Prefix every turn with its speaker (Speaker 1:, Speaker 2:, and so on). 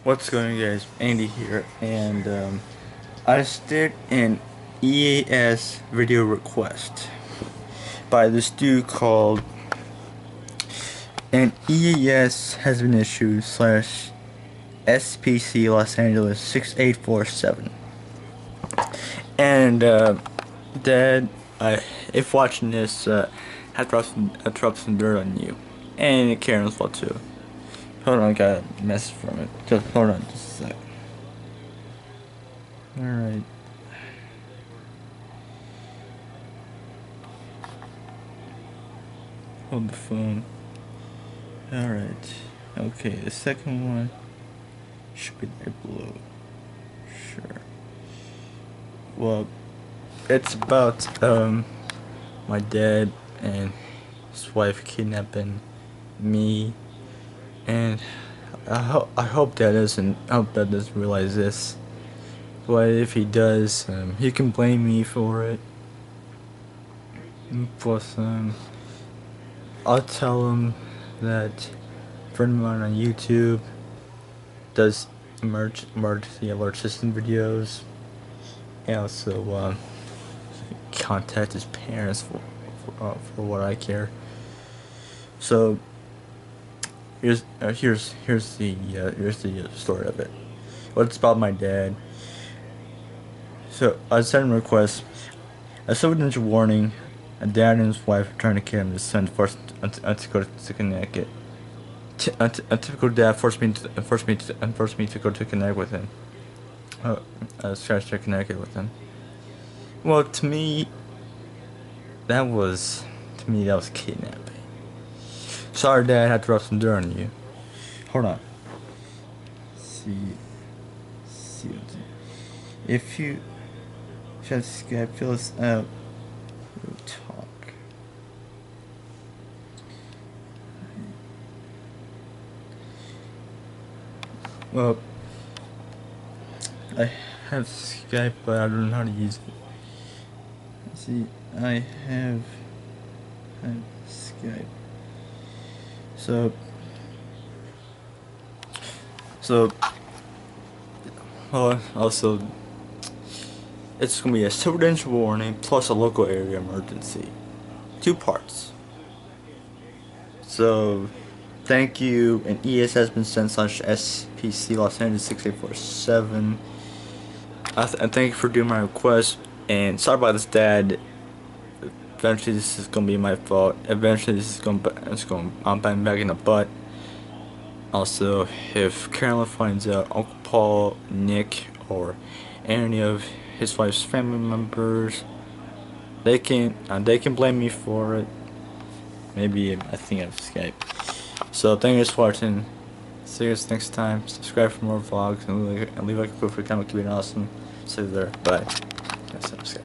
Speaker 1: What's going on, guys? Andy here, and I just did an EAS video request by this dude called "An EAS has been issued / SPC Los Angeles 6847." And Dad, if watching this, I dropped some dirt on you, and Karen as well too. Hold on, I got a message from it. Just hold on, just a sec. Alright. Hold the phone. Alright. Okay, the second one should be there below. Sure. Well, it's about my dad and his wife kidnapping me. And I hope that doesn't realize this. But if he does, he can blame me for it. Plus, I'll tell him that a friend of mine on YouTube does emergency alert system videos, and also contact his parents for what I care. So. Here's the story of it. Well, it's about my dad. So I sent him a request. A civil warning. A dad and his wife are trying to kidnap his son, forced to go to Connecticut. A typical dad forced me to go to Connecticut with him. Connecticut with him. Well, to me, that was kidnapping. Sorry, Dad, I had to drop some dirt on you. Hold on. See. If you just fill this out, we'll talk. Well, I have Skype, but I don't know how to use it. See, I have Skype. Also, it's gonna be a silver warning plus a local area emergency. 2 parts. So, thank you, and ES has been sent / SPC Los Angeles 6847. I thank you for doing my request, and sorry about this, Dad. Eventually, this is gonna be my fault. Eventually, I'm back in the butt. Also, if Carolyn finds out, Uncle Paul, Nick, or any of his wife's family members, they can blame me for it. Maybe I think I have Skype. So thank you for watching. See you guys next time. Subscribe for more vlogs and leave a comment. Keep it awesome. See you there. Bye.